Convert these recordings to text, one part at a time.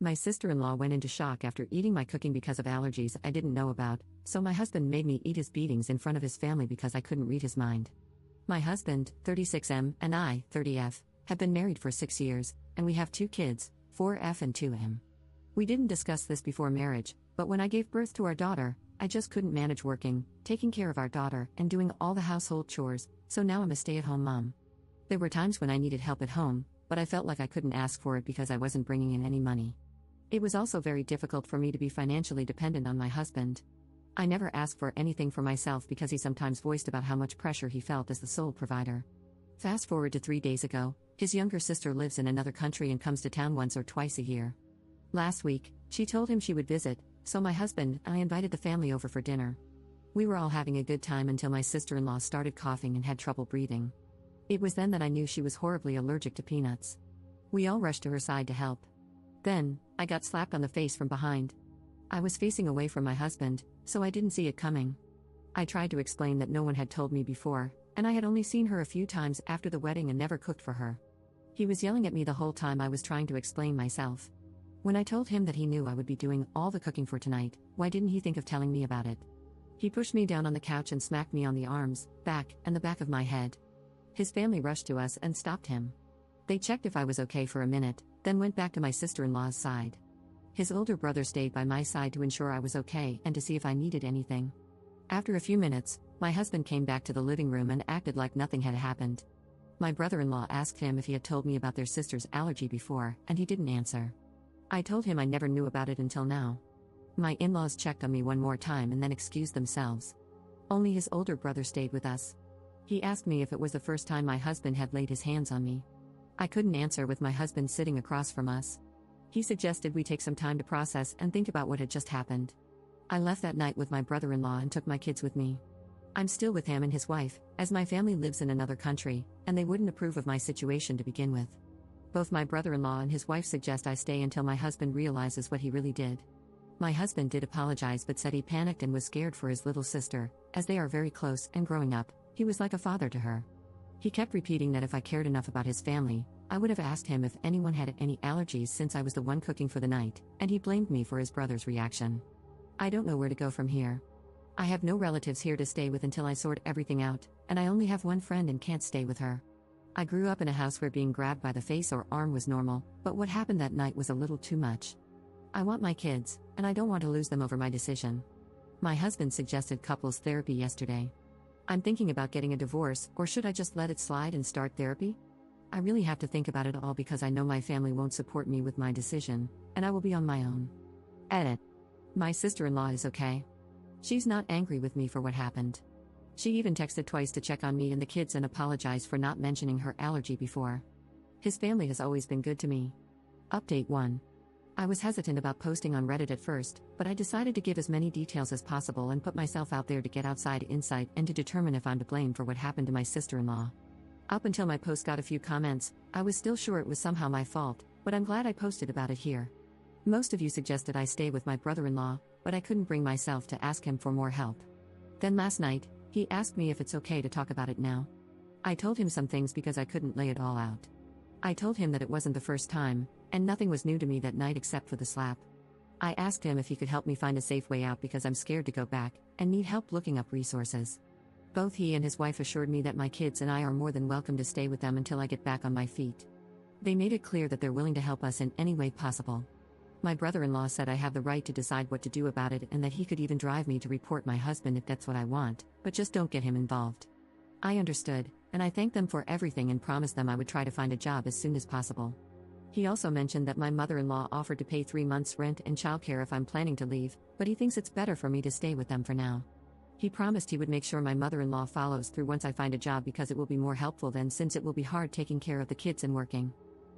My sister-in-law went into shock after eating my cooking because of allergies I didn't know about, so my husband made me eat his beatings in front of his family because I couldn't read his mind. My husband, 36M, and I, 30F, have been married for 6 years, and we have 2 kids, 4F and 2M. We didn't discuss this before marriage, but when I gave birth to our daughter, I just couldn't manage working, taking care of our daughter, and doing all the household chores, so now I'm a stay-at-home mom. There were times when I needed help at home, but I felt like I couldn't ask for it because I wasn't bringing in any money. It was also very difficult for me to be financially dependent on my husband. I never asked for anything for myself because he sometimes voiced about how much pressure he felt as the sole provider. Fast forward to 3 days ago, his younger sister lives in another country and comes to town once or twice a year. Last week, she told him she would visit, so my husband and I invited the family over for dinner. We were all having a good time until my sister-in-law started coughing and had trouble breathing. It was then that I knew she was horribly allergic to peanuts. We all rushed to her side to help. Then, I got slapped on the face from behind. I was facing away from my husband, so I didn't see it coming. I tried to explain that no one had told me before, and I had only seen her a few times after the wedding and never cooked for her. He was yelling at me the whole time I was trying to explain myself. When I told him that he knew I would be doing all the cooking for tonight, why didn't he think of telling me about it? He pushed me down on the couch and smacked me on the arms, back, and the back of my head. His family rushed to us and stopped him. They checked if I was okay for a minute, then went back to my sister-in-law's side. His older brother stayed by my side to ensure I was okay and to see if I needed anything. After a few minutes, my husband came back to the living room and acted like nothing had happened. My brother-in-law asked him if he had told me about their sister's allergy before, and he didn't answer. I told him I never knew about it until now. My in-laws checked on me one more time and then excused themselves. Only his older brother stayed with us. He asked me if it was the first time my husband had laid his hands on me. I couldn't answer with my husband sitting across from us. He suggested we take some time to process and think about what had just happened. I left that night with my brother-in-law and took my kids with me. I'm still with him and his wife, as my family lives in another country, and they wouldn't approve of my situation to begin with. Both my brother-in-law and his wife suggest I stay until my husband realizes what he really did. My husband did apologize but said he panicked and was scared for his little sister, as they are very close and growing up, he was like a father to her. He kept repeating that if I cared enough about his family, I would have asked him if anyone had any allergies since I was the one cooking for the night, and he blamed me for his brother's reaction. I don't know where to go from here. I have no relatives here to stay with until I sort everything out, and I only have one friend and can't stay with her. I grew up in a house where being grabbed by the face or arm was normal, but what happened that night was a little too much. I want my kids, and I don't want to lose them over my decision. My husband suggested couples therapy yesterday. I'm thinking about getting a divorce, or should I just let it slide and start therapy? I really have to think about it all because I know my family won't support me with my decision, and I will be on my own. Edit. My sister-in-law is okay. She's not angry with me for what happened. She even texted twice to check on me and the kids and apologized for not mentioning her allergy before. His family has always been good to me. Update 1. I was hesitant about posting on Reddit at first, but I decided to give as many details as possible and put myself out there to get outside insight and to determine if I'm to blame for what happened to my sister-in-law. Up until my post got a few comments, I was still sure it was somehow my fault, but I'm glad I posted about it here. Most of you suggested I stay with my brother-in-law, but I couldn't bring myself to ask him for more help. Then last night, he asked me if it's okay to talk about it now. I told him some things because I couldn't lay it all out. I told him that it wasn't the first time, and nothing was new to me that night except for the slap. I asked him if he could help me find a safe way out because I'm scared to go back, and need help looking up resources. Both he and his wife assured me that my kids and I are more than welcome to stay with them until I get back on my feet. They made it clear that they're willing to help us in any way possible. My brother-in-law said I have the right to decide what to do about it and that he could even drive me to report my husband if that's what I want, but just don't get him involved. I understood, and I thanked them for everything and promised them I would try to find a job as soon as possible. He also mentioned that my mother-in-law offered to pay 3 months' rent and childcare if I'm planning to leave, but he thinks it's better for me to stay with them for now. He promised he would make sure my mother-in-law follows through once I find a job because it will be more helpful then since it will be hard taking care of the kids and working.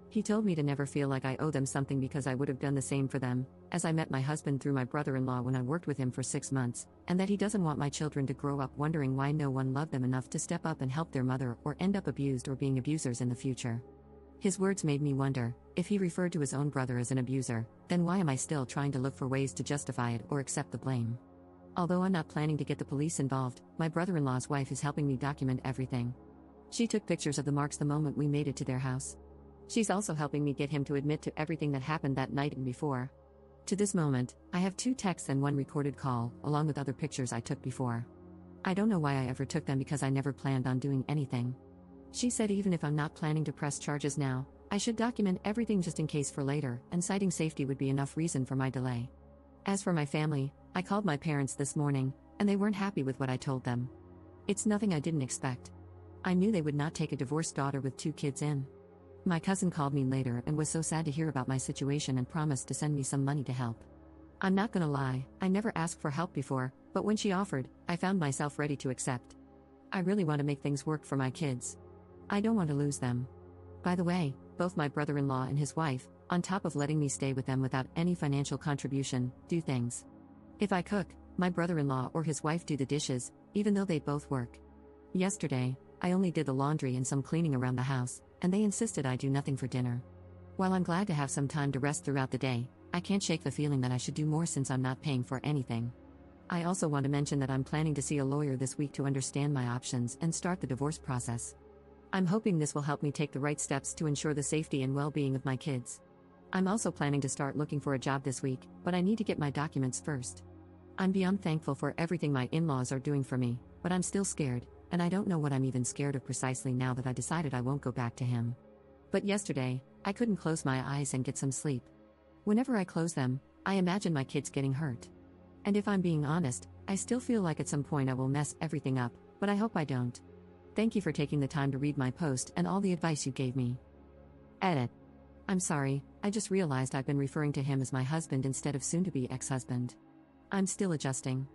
He told me to never feel like I owe them something because I would have done the same for them, as I met my husband through my brother-in-law when I worked with him for 6 months, and that he doesn't want my children to grow up wondering why no one loved them enough to step up and help their mother or end up abused or being abusers in the future. His words made me wonder, if he referred to his own brother as an abuser, then why am I still trying to look for ways to justify it or accept the blame? Although I'm not planning to get the police involved, my brother-in-law's wife is helping me document everything. She took pictures of the marks the moment we made it to their house. She's also helping me get him to admit to everything that happened that night and before. To this moment, I have 2 texts and 1 recorded call, along with other pictures I took before. I don't know why I ever took them because I never planned on doing anything. She said even if I'm not planning to press charges now, I should document everything just in case for later, and citing safety would be enough reason for my delay. As for my family, I called my parents this morning, and they weren't happy with what I told them. It's nothing I didn't expect. I knew they would not take a divorced daughter with 2 kids in. My cousin called me later and was so sad to hear about my situation and promised to send me some money to help. I'm not gonna lie, I never asked for help before, but when she offered, I found myself ready to accept. I really want to make things work for my kids. I don't want to lose them. By the way, both my brother-in-law and his wife, on top of letting me stay with them without any financial contribution, do things. If I cook, my brother-in-law or his wife do the dishes, even though they both work. Yesterday, I only did the laundry and some cleaning around the house, and they insisted I do nothing for dinner. While I'm glad to have some time to rest throughout the day, I can't shake the feeling that I should do more since I'm not paying for anything. I also want to mention that I'm planning to see a lawyer this week to understand my options and start the divorce process. I'm hoping this will help me take the right steps to ensure the safety and well-being of my kids. I'm also planning to start looking for a job this week, but I need to get my documents first. I'm beyond thankful for everything my in-laws are doing for me, but I'm still scared, and I don't know what I'm even scared of precisely now that I decided I won't go back to him. But yesterday, I couldn't close my eyes and get some sleep. Whenever I close them, I imagine my kids getting hurt. And if I'm being honest, I still feel like at some point I will mess everything up, but I hope I don't. Thank you for taking the time to read my post and all the advice you gave me. Edit. I'm sorry, I just realized I've been referring to him as my husband instead of soon-to-be ex-husband. I'm still adjusting.